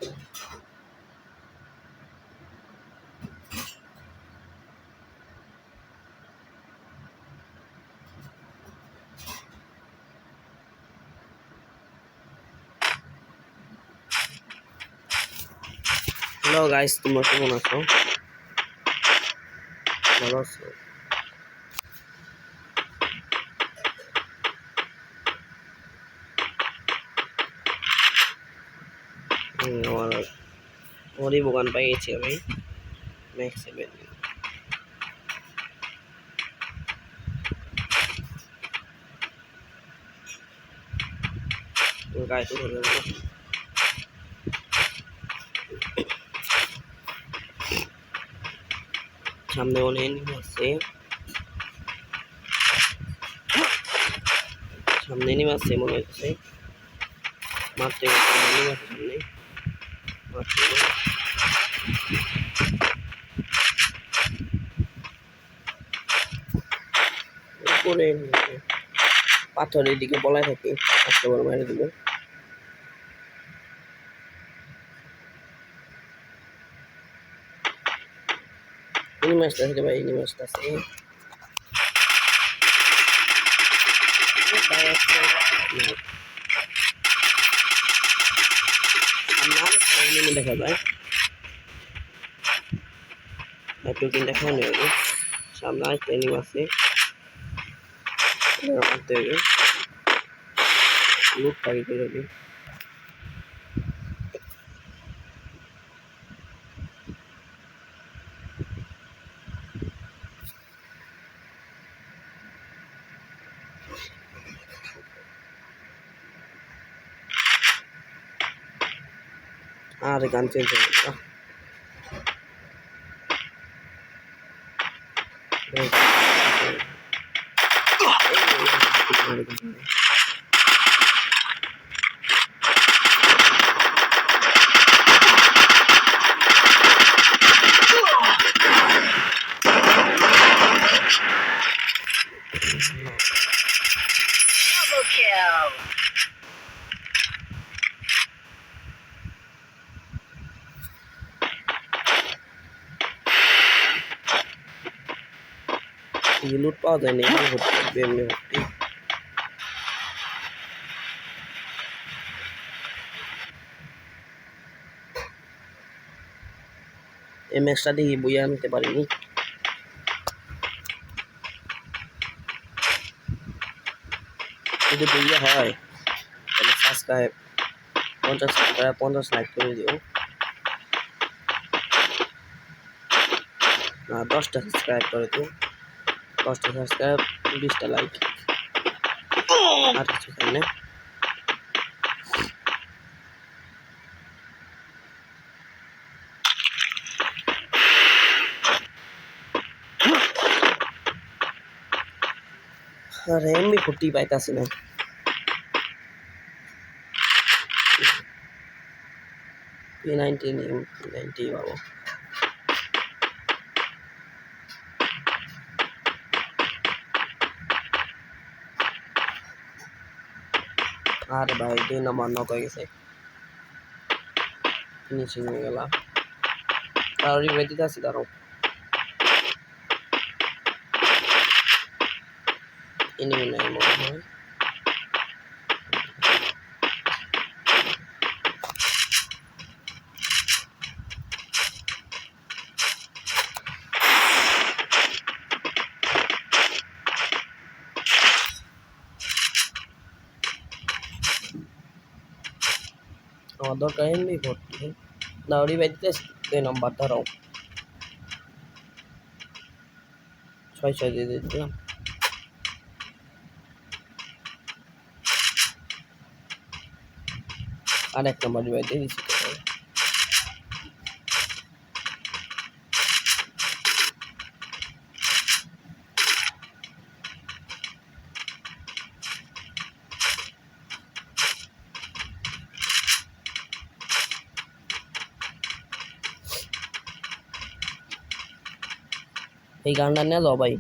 Hello guys, তোমরা কেমন আছো? ভালো আছো? আমারই দোকান পাইয়েছি আমি ম্যাক্স 7 গাইস। সামনে অনেক এনিমি আছে, মনে হচ্ছে মারতে এনিমি আছে সামনে, মারতে উপরে পাথরের দিকে বলায় থাকে, আস্তে বড় মারে দিব। এনিমি আসতেছে ভাই, এনিমি আসতেছে। দেখা যায় একটু কিন্তু দেখা নেই, সামনে আরেকটা এনিমি আছে, মারতে হবে, লুট পাই করে দিই। আর গান চেঞ্জ হয়ে গেল। Double kill. লুট পাওয়া যায় না, এমনি ভর্তি, এমনি ভর্তি। এই ম্যাচটা দেখি বইয়ে আনতে পারিনি। যদি বইয়ে হয় তাহলে সাবস্ক্রাইব 50 লাইক করে দিও। না, 10টা সাবস্ক্রাইব করে দিও, 10টা সাবস্ক্রাইব 20টা লাইক, আর কিছু চাই না। আর এমনি 40 পাইতাছি না। P90 P90 পাবো। আর ভাই 2 নম্বর নক হয়ে গেছে, ফিনিশিং হয়ে গেল। আর রিভাইভ দিতে আসি, দাঁড়াও। এনিমি নাই মনে হয়। আমার দরকার এমনি ভর্তি, দাঁড়াও রিভাইভ দিতে আসি। 2 নম্বর ধরাও, 6 দিয়ে দিলাম। আর 1 নম্বর রিভাইভ দিয়ে দিচ্ছি। এই গানটা নিয়ে যাও ভাই,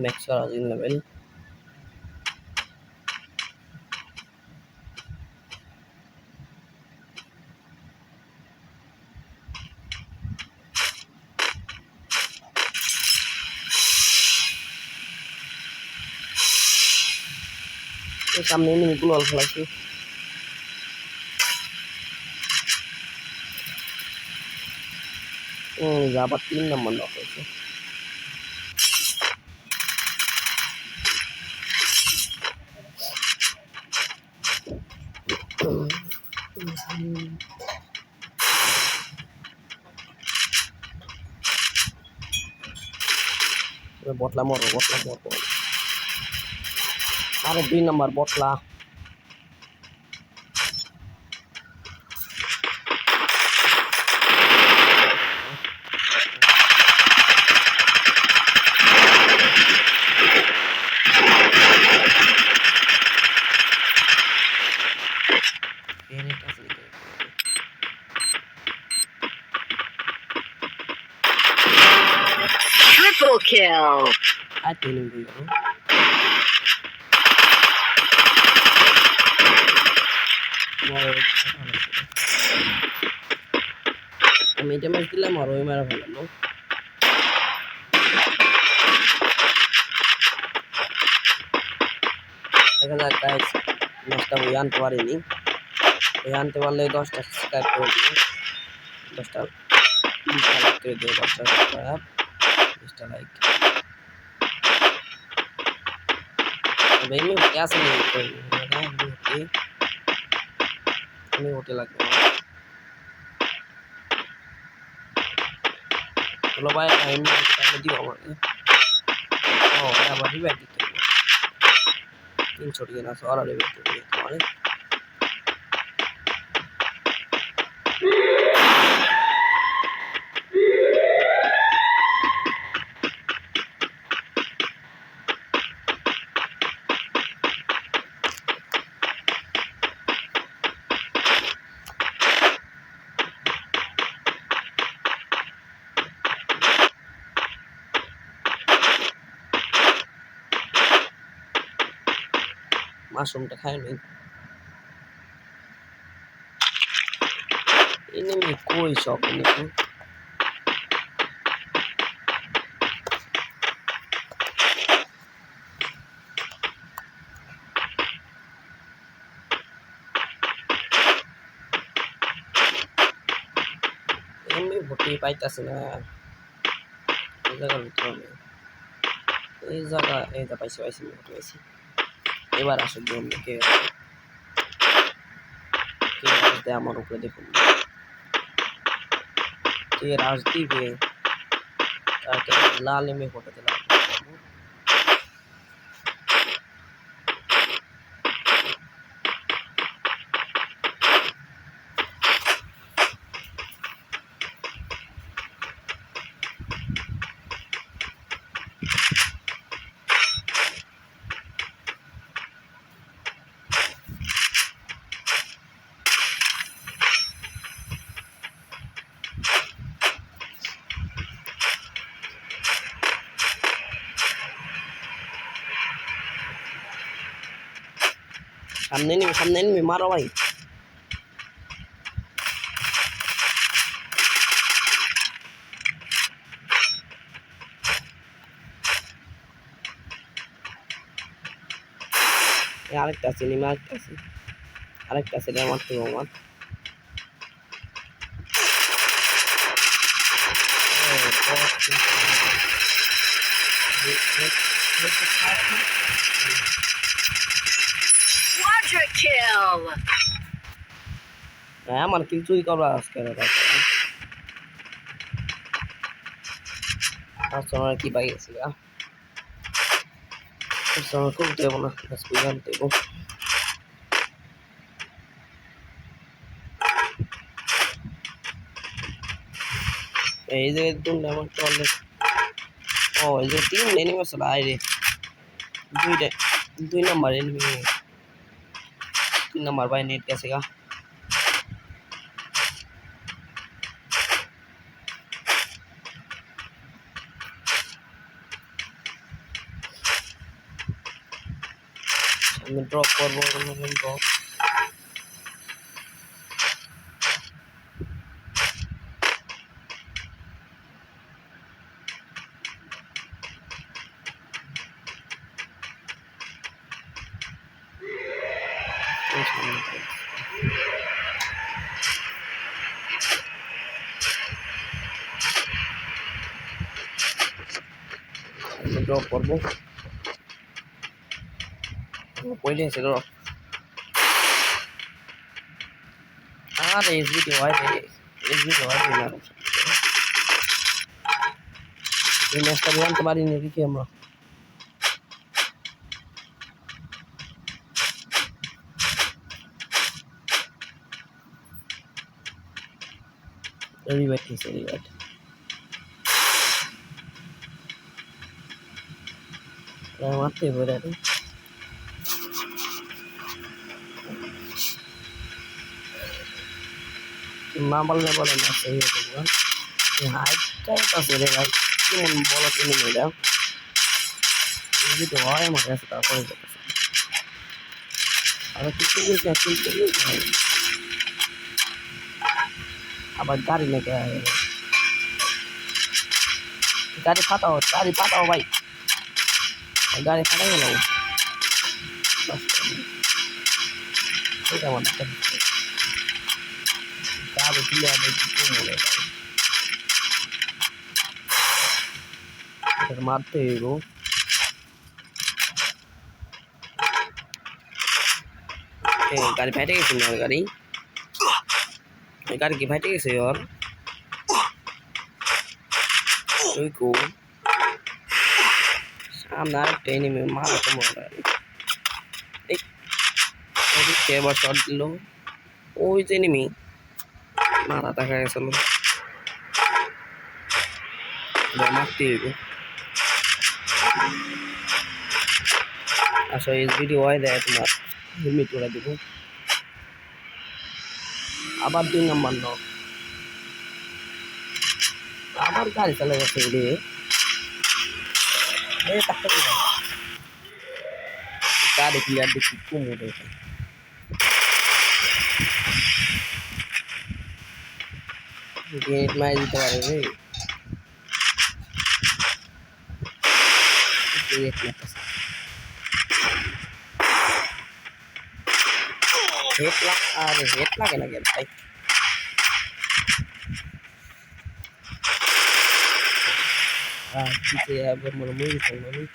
ম্যাক্স করা লেভেল। এই সামনে এনিমিগুলো অল্প লাগছে। আবার 3 নম্বর নক হয়েছে। বটলা মরো, বটলা মরো। আরে 2 নম্বর বটলা। Triple kill. আর 3 নম্বর। আমি এটা ম্যাচ দিলাম আর ওই মারা ফেলাম। দেখা যাক গাইস, ম্যাচটা ওই আনতে পারিনি। ওই আনতে পারলে 10টা সাবস্ক্রাইব করে দিও, 10টা 20টা লাইক করে দিও, 10টা সাবস্ক্রাইব, 20টা লাইক। ভাই আমি क्या से नहीं कोई আমি হোটেল লাগবে। হলো ভাই আমি টাইমে দিও আমাকে। ও আবার রিভাইভ দিতে হবে। 300 টাকা না সরা রিভাইভ দিতে হবে তোমারে। মাশরুমটা খাই নাই। এনিমি কই সব এনিমি? এমনি ভর্তি পাইতাছি না এই জায়গার ভিতরে। এই জায়গা এইটা পাইছি পাইছি ভর্তি পাইছি। এবার আসুক গেম কে রাজ দেয় আমার উপরে, দেখুন কে রাজ দিবে। তাকে লাল এমে ফটো দিলাম। সামনে নিবি মারো ভাই। আরেকটা আছে নিমে, আরেকটা আছে আমার তো আমার। Quadra kill. আমার কিল চুরি করবা আজকে আর কি পাই গেছি খুব দেবো না, দেবো। এই যে দুটো আমার চলে। ও এই যে 3 এনিমি আছে বাইরে, 2 নাম্বার এনিমি, 3 নাম্বার ভাই নেট গেছে গা। আমি ড্রপ করবো, ড্রপ ড্রপ করবো পয়লে আছে ড্রপ আর এসবিটি হয় না এই ম্যাচটা জানতে পারিনি কি আমরা রিভাইট নিছে রিভাইট মারতে পারে না বললে বলে না সেই হাইটটাই তো আছে রে ভাই কেমন বলো কেমন এটা যদি হয় আমার কাছে তারপরে যেতেছে আর কিছু কিন্তু আবার গাড়ি নাকি গাড়ি ফাটাও ভাই গাড়ি ফাটাই গেল এটা আমার গাড়ি তুলে মারতে হইব গাড়ি ফাইটে গেছে না গাড়ি কি ফাইটে গেছে ওর ওই কো সামনে আরেকটা এনিমি মারা তো মরে এই ওদিকে এবার শট দিল ওই যে এনিমি মারা দেখা গেছিল মারতে হইব আসলে এই ভিডিও হয় দেয় তোমার হেলমেট করে দেবো আবার 2 নম্বর নক আবার গাড়ি চালা গেছে রে গাড়ি ক্লিয়ার দেখি কমে গেট মাই দিতে পারে রে हेट लागे ना गेम भाई पीछे अब मन मूवी खेलना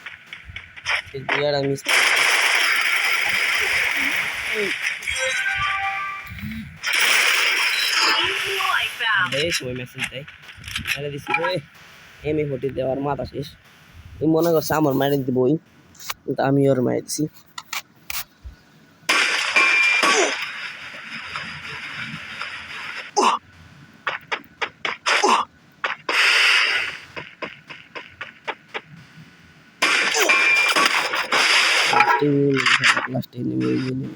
फिर बियार मिस देश ওই মেসেজ দেয় আরে দিছি রে এমএ হটি দেওয়ার মাথা শেষ এই মনে করছে আমার মাইরে দিবই কিন্তু আমি ওর মাইরে দিছি last enemy ini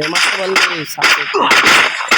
masuk balik